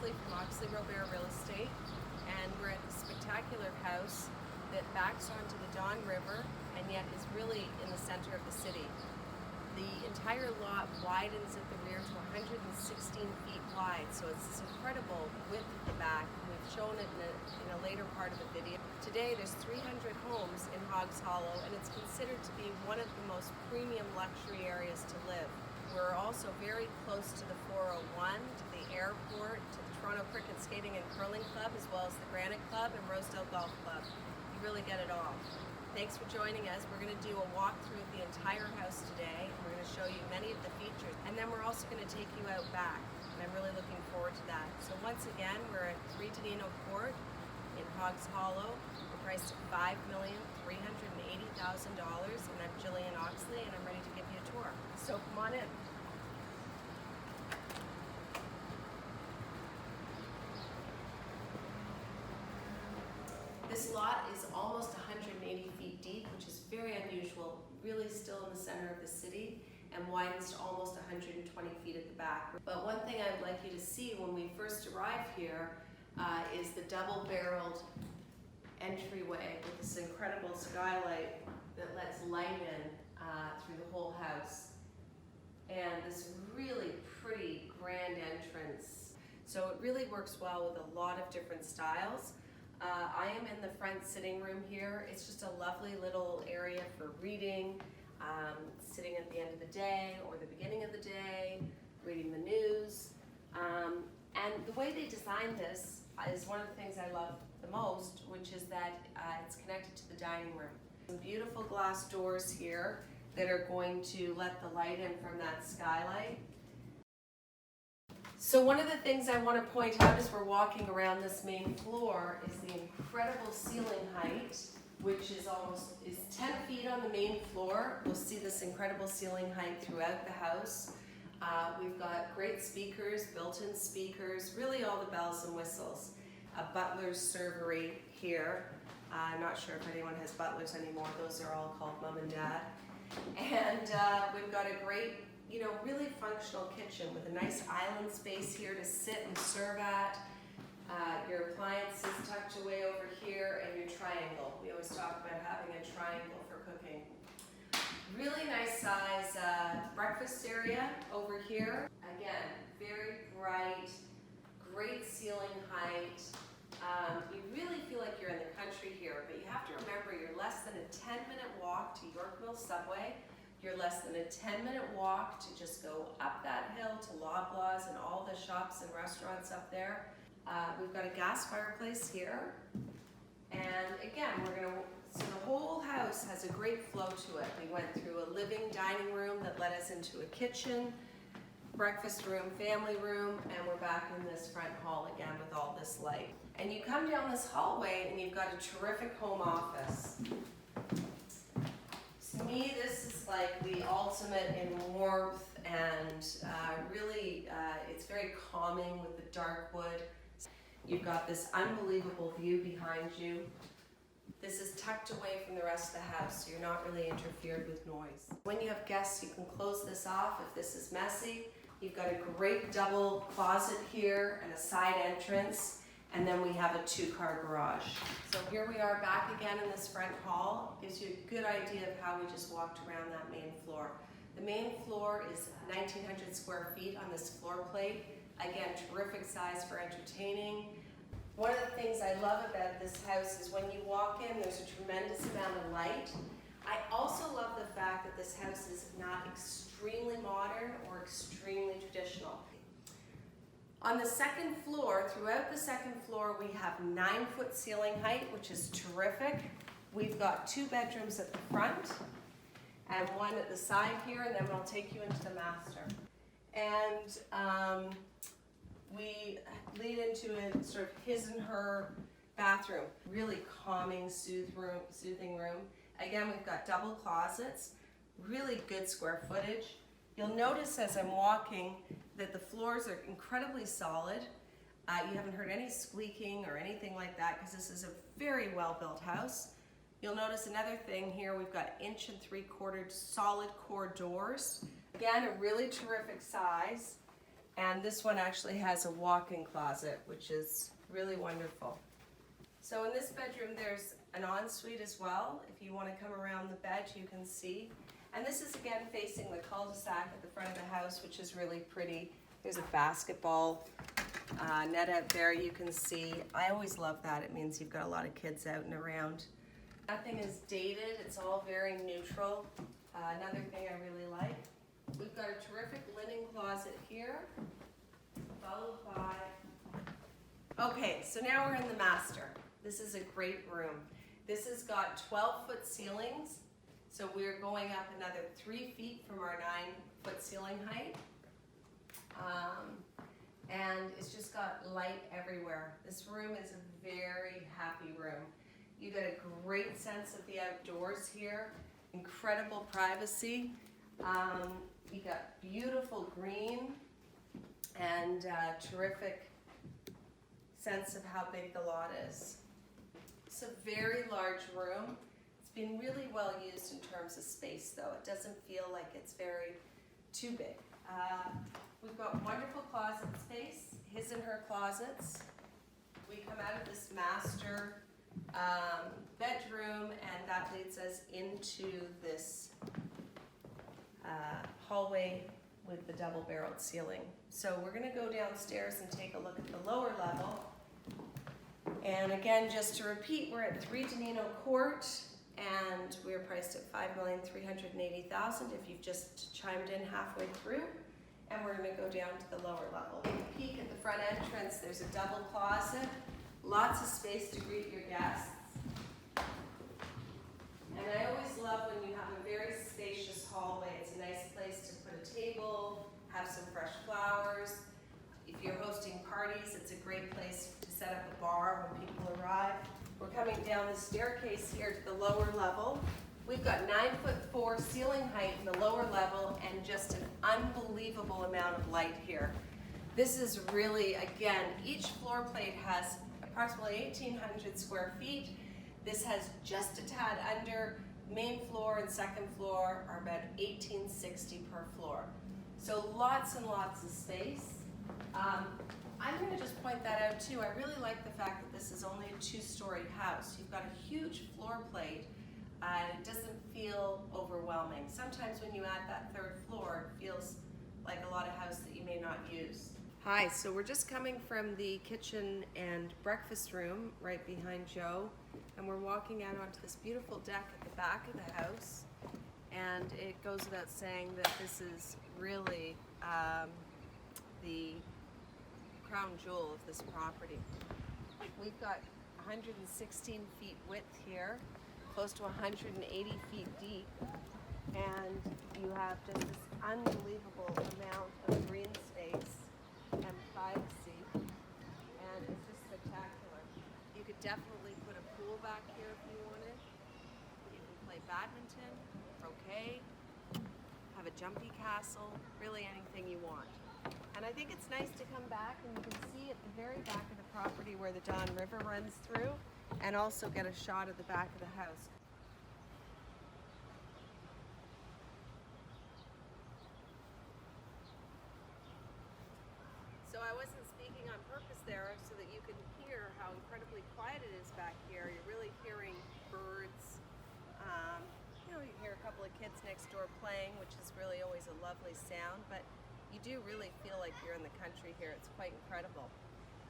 Oxley from OxleyRobert Real Estate, and we're at the spectacular house that backs onto the Don River and yet is really in the center of the city. The entire lot widens at the rear to 116 feet wide, so it's this incredible width at the back. We've shown it in a later part of the video. Today there's 300 homes in Hoggs Hollow, and it's considered to be one of the most premium luxury areas to live. We're also very close to the 401, to the airport, to the Toronto Cricket Skating and Curling Club, as well as the Granite Club and Rosedale Golf Club. You really get it all. Thanks for joining us. We're going to do a walkthrough of the entire house today, and we're going to show you many of the features. And then we're also going to take you out back, and I'm really looking forward to that. So once again, we're at 3 Donino Court in Hoggs Hollow. We're priced at $5,380,000, and I'm Jillian Oxley, and I'm ready to give you a tour. So come on in. This lot is almost 180 feet deep, which is very unusual, really still in the center of the city, and widens to almost 120 feet at the back. But one thing I'd like you to see when we first arrive here is the double-barreled entryway with this incredible skylight that lets light in through the whole house. And this really pretty grand entrance. So it really works well with a lot of different styles. I am in the front sitting room here. It's just a lovely little area for reading, sitting at the end of the day or the beginning of the day, reading the news. And the way they designed this is one of the things I love the most, which is that it's connected to the dining room. Some beautiful glass doors here that are going to let the light in from that skylight. So one of the things I want to point out as we're walking around this main floor is the incredible ceiling height, which is 10 feet on the main floor. You'll see this incredible ceiling height throughout the house. We've got great speakers, built-in speakers, really all the bells and whistles. A butler's servery here. I'm not sure if anyone has butlers anymore. Those are all called mom and dad. And we've got a great, really functional kitchen with a nice island space here to sit and serve at. Your appliances tucked away over here, and your triangle. We always talk about having a triangle for cooking. Really nice size breakfast area over here. Again, very bright, great ceiling height. You really feel like you're in the country here, but you have to remember you're less than a 10-minute walk to Yorkville Subway. You're less than a 10-minute walk to just go up that hill to Loblaws and all the shops and restaurants up there. We've got a gas fireplace here. And again, so the whole house has a great flow to it. We went through a living dining room that led us into a kitchen, breakfast room, family room, and we're back in this front hall again with all this light. And you come down this hallway and you've got a terrific home office. To me, this is like the ultimate in warmth, and really it's very calming with the dark wood. You've got this unbelievable view behind you. This is tucked away from the rest of the house, so you're not really interfered with noise. When you have guests, you can close this off if this is messy. You've got a great double closet here and a side entrance, and then we have a 2-car garage. So here we are back again in this front hall. Gives you a good idea of how we just walked around that main floor. The main floor is 1,900 square feet on this floor plate. Again, terrific size for entertaining. One of the things I love about this house is when you walk in, there's a tremendous amount of light. I also love the fact that this house is not extremely modern or extremely traditional. On the second floor, throughout the second floor, we have 9-foot ceiling height, which is terrific. We've got 2 bedrooms at the front and 1 at the side here, and then we'll take you into the master. And we lead into a sort of his and her bathroom. Really calming, soothing room. Again, we've got double closets, really good square footage. You'll notice as I'm walking that the floors are incredibly solid. You haven't heard any squeaking or anything like that because this is a very well-built house. You'll notice another thing here, we've got 1 3/4 solid core doors. Again, a really terrific size. And this one actually has a walk-in closet, which is really wonderful. So in this bedroom, there's an ensuite as well. If you want to come around the bed, you can see. And this is again facing the cul-de-sac at the front of the house, which is really pretty. There's a basketball net out there you can see. I always love that. It means you've got a lot of kids out and around. Nothing is dated. It's all very neutral. Another thing I really like. We've got a terrific linen closet here, followed by... Okay, so now we're in the master. This is a great room. This has got 12-foot ceilings, so we're going up another 3 feet from our 9-foot ceiling height. And it's just got light everywhere. This room is a very happy room. You get a great sense of the outdoors here, incredible privacy. You got beautiful green and terrific sense of how big the lot is. It's a very large room. It's been really well used in terms of space though. It doesn't feel like it's very too big. We've got wonderful closet space, his and her closets. We come out of this master bedroom and that leads us into this hallway with the double-barreled ceiling. So we're going to go downstairs and take a look at the lower level. And again, just to repeat, we're at 3 Donino Court and we're priced at $5,380,000 if you've just chimed in halfway through. And we're going to go down to the lower level. If you peek at the front entrance, there's a double closet, lots of space to greet your guests. And I always love when you have a very spacious hallway. It's a nice place to put a table, have some fresh flowers. If you're hosting parties, it's a great place to set up a bar when people arrive. We're coming down the staircase here to the lower level. We've got 9'4" ceiling height in the lower level and just an unbelievable amount of light here. This is really, again, each floor plate has approximately 1,800 square feet. This has just a tad under. Main floor and second floor are about 1,860 per floor. So lots and lots of space. I'm going to just point that out too. I really like the fact that this is only a 2-story house. You've got a huge floor plate and it doesn't feel overwhelming. Sometimes when you add that 3rd floor, it feels like a lot of house that you may not use. Hi, so we're just coming from the kitchen and breakfast room right behind Joe, and we're walking out onto this beautiful deck at the back of the house. And it goes without saying that this is really the crown jewel of this property. We've got 116 feet width here, close to 180 feet deep, and you have just this unbelievable amount of green space and privacy, and it's just spectacular. You could definitely put a pool back here if you wanted. You can play badminton, croquet, have a jumpy castle, really anything you want. And I think it's nice to come back and you can see at the very back of the property where the Don River runs through, and also get a shot of the back of the house. So I wasn't speaking on purpose there so that you can hear how incredibly quiet it is back here. You're really hearing birds. You hear a couple of kids next door playing, which is really always a lovely sound, but you do really feel like you're in the country here. It's quite incredible.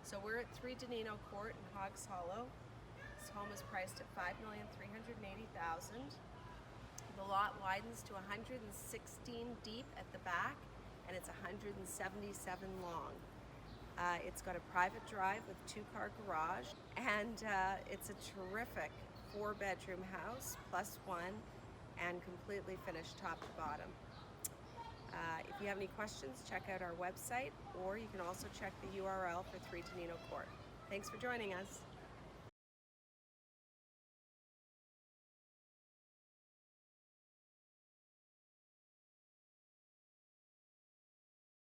So we're at 3 Donino Court in Hoggs Hollow. This home is priced at $5,380,000. The lot widens to 116 deep at the back, and it's 177 long. It's got a private drive with 2-car garage, and it's a terrific 4-bedroom house, +1, and completely finished top to bottom. If you have any questions, check out our website, or you can also check the URL for 3 Donino Court. Thanks for joining us.